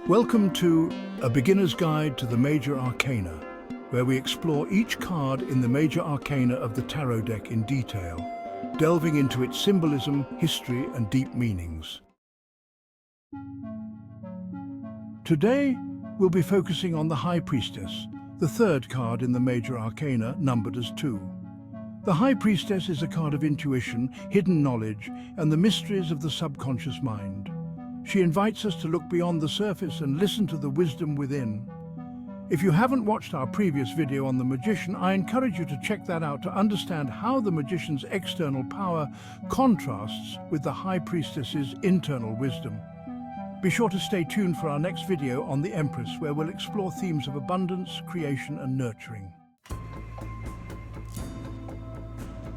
Welcome to A Beginner's Guide to the Major Arcana, where we explore each card in the Major Arcana of the tarot deck in detail, delving into its symbolism, history, and deep meanings. Today, we'll be focusing on the High Priestess, the third card in the Major Arcana, numbered as 2. The High Priestess is a card of intuition, hidden knowledge, and the mysteries of the subconscious mind. She invites us to look beyond the surface and listen to the wisdom within. If you haven't watched our previous video on the Magician, I encourage you to check that out to understand how the Magician's external power contrasts with the High Priestess's internal wisdom. Be sure to stay tuned for our next video on the Empress, where we'll explore themes of abundance, creation, and nurturing.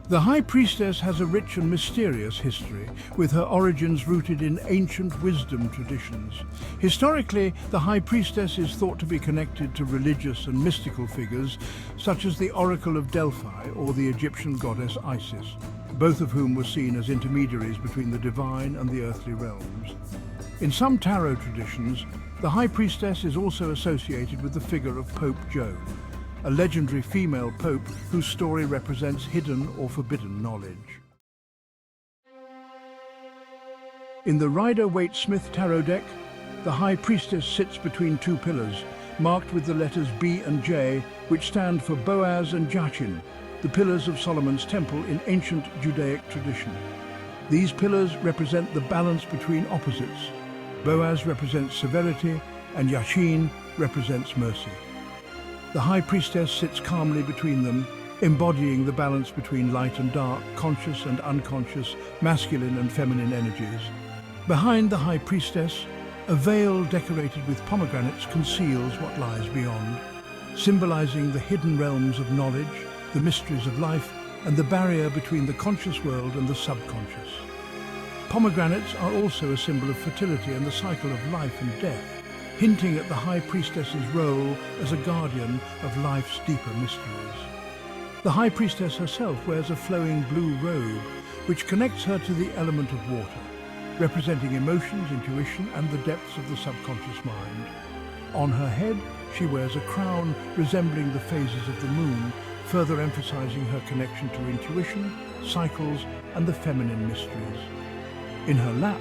The High Priestess has a rich and mysterious history, with her origins rooted in ancient wisdom traditions. Historically, the High Priestess is thought to be connected to religious and mystical figures, such as the Oracle of Delphi or the Egyptian goddess Isis, both of whom were seen as intermediaries between the divine and the earthly realms. In some tarot traditions, the High Priestess is also associated with the figure of Pope Joan, a legendary female pope whose story represents hidden or forbidden knowledge. In the Rider-Waite-Smith tarot deck, the High Priestess sits between two pillars, marked with the letters B and J, which stand for Boaz and Jachin, the pillars of Solomon's temple in ancient Judaic tradition. These pillars represent the balance between opposites. Boaz represents severity, and Jachin represents mercy. The High Priestess sits calmly between them, embodying the balance between light and dark, conscious and unconscious, masculine and feminine energies. Behind the High Priestess, a veil decorated with pomegranates conceals what lies beyond, symbolizing the hidden realms of knowledge, the mysteries of life, and the barrier between the conscious world and the subconscious. Pomegranates are also a symbol of fertility and the cycle of life and death, hinting at the High Priestess's role as a guardian of life's deeper mysteries. The High Priestess herself wears a flowing blue robe, which connects her to the element of water, representing emotions, intuition, and the depths of the subconscious mind. On her head, she wears a crown resembling the phases of the moon, further emphasizing her connection to intuition, cycles, and the feminine mysteries. In her lap,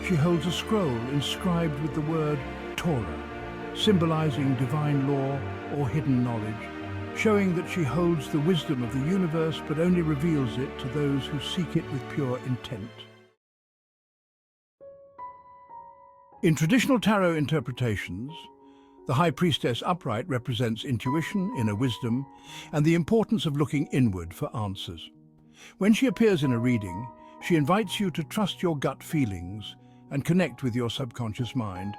she holds a scroll inscribed with the word Torah, symbolizing divine law or hidden knowledge, showing that she holds the wisdom of the universe but only reveals it to those who seek it with pure intent. In traditional tarot interpretations, the High Priestess upright represents intuition, inner wisdom, and the importance of looking inward for answers. When she appears in a reading, she invites you to trust your gut feelings and connect with your subconscious mind.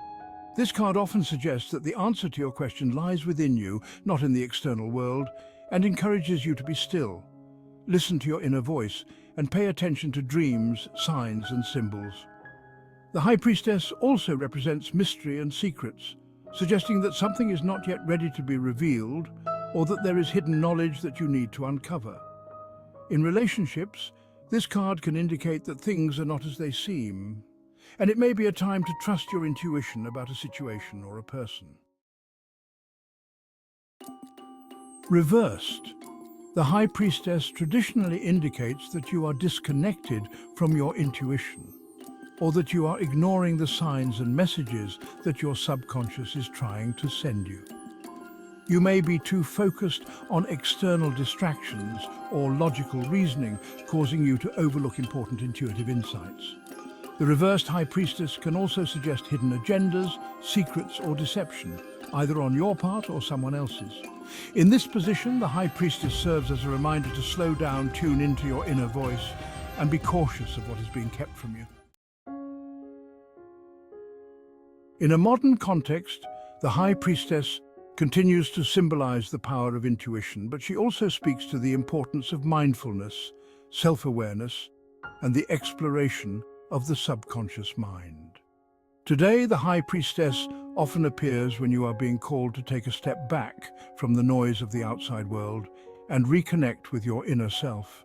This card often suggests that the answer to your question lies within you, not in the external world, and encourages you to be still. Listen to your inner voice and pay attention to dreams, signs, and symbols. The High Priestess also represents mystery and secrets, suggesting that something is not yet ready to be revealed, or that there is hidden knowledge that you need to uncover. In relationships, this card can indicate that things are not as they seem, and it may be a time to trust your intuition about a situation or a person. Reversed, the High Priestess traditionally indicates that you are disconnected from your intuition, or that you are ignoring the signs and messages that your subconscious is trying to send you. You may be too focused on external distractions or logical reasoning, causing you to overlook important intuitive insights. The reversed High Priestess can also suggest hidden agendas, secrets, or deception, either on your part or someone else's. In this position, the High Priestess serves as a reminder to slow down, tune into your inner voice, and be cautious of what is being kept from you. In a modern context, the High Priestess continues to symbolize the power of intuition, but she also speaks to the importance of mindfulness, self-awareness, and the exploration of the subconscious mind. Today, the High Priestess often appears when you are being called to take a step back from the noise of the outside world and reconnect with your inner self.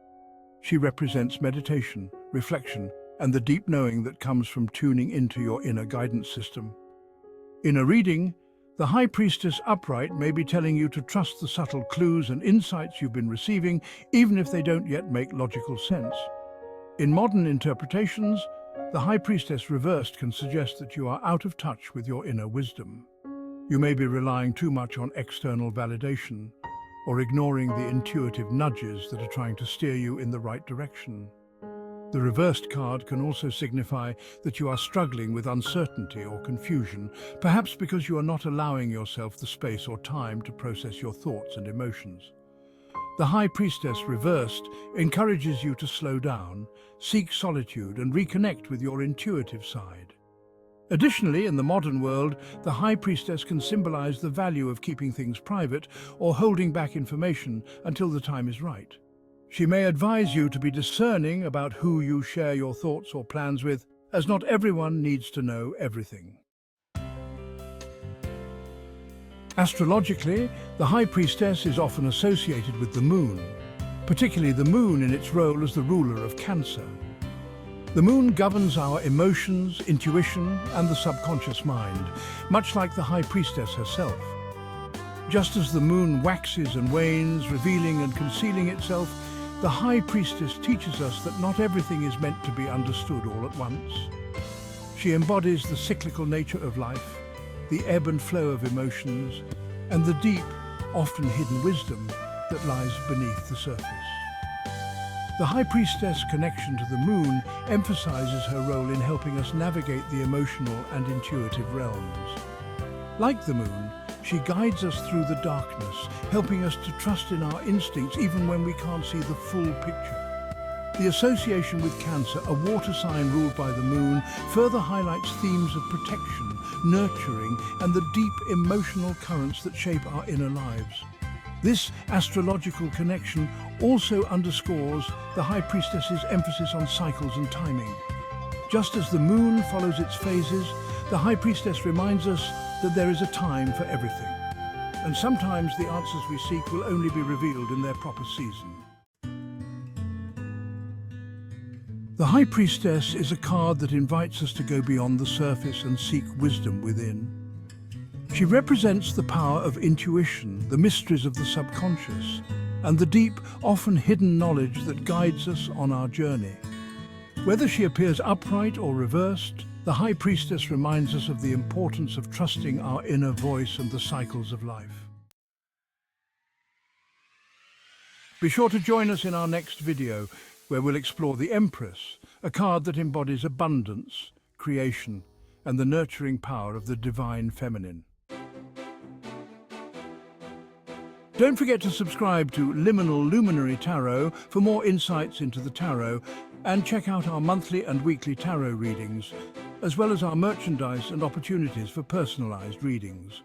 She represents meditation, reflection, and the deep knowing that comes from tuning into your inner guidance system. In a reading, the High Priestess upright may be telling you to trust the subtle clues and insights you've been receiving, even if they don't yet make logical sense. In modern interpretations, the High Priestess reversed can suggest that you are out of touch with your inner wisdom. You may be relying too much on external validation, or ignoring the intuitive nudges that are trying to steer you in the right direction. The reversed card can also signify that you are struggling with uncertainty or confusion, perhaps because you are not allowing yourself the space or time to process your thoughts and emotions. The High Priestess reversed encourages you to slow down, seek solitude, and reconnect with your intuitive side. Additionally, in the modern world, the High Priestess can symbolize the value of keeping things private or holding back information until the time is right. She may advise you to be discerning about who you share your thoughts or plans with, as not everyone needs to know everything. Astrologically, the High Priestess is often associated with the moon, particularly the moon in its role as the ruler of Cancer. The moon governs our emotions, intuition, and the subconscious mind, much like the High Priestess herself. Just as the moon waxes and wanes, revealing and concealing itself, the High Priestess teaches us that not everything is meant to be understood all at once. She embodies the cyclical nature of life, the ebb and flow of emotions, and the deep, often hidden wisdom that lies beneath the surface. The High Priestess connection to the moon emphasizes her role in helping us navigate the emotional and intuitive realms. Like the moon, she guides us through the darkness, helping us to trust in our instincts even when we can't see the full picture. The association with Cancer, a water sign ruled by the moon, further highlights themes of protection, nurturing, and the deep emotional currents that shape our inner lives. This astrological connection also underscores the High Priestess's emphasis on cycles and timing. Just as the moon follows its phases, the High Priestess reminds us that there is a time for everything. And sometimes the answers we seek will only be revealed in their proper season. The High Priestess is a card that invites us to go beyond the surface and seek wisdom within. She represents the power of intuition, the mysteries of the subconscious, and the deep, often hidden knowledge that guides us on our journey. Whether she appears upright or reversed, the High Priestess reminds us of the importance of trusting our inner voice and the cycles of life. Be sure to join us in our next video, where we'll explore the Empress, a card that embodies abundance, creation, and the nurturing power of the divine feminine. Don't forget to subscribe to Liminal Luminary Tarot for more insights into the tarot, and check out our monthly and weekly tarot readings, as well as our merchandise and opportunities for personalized readings.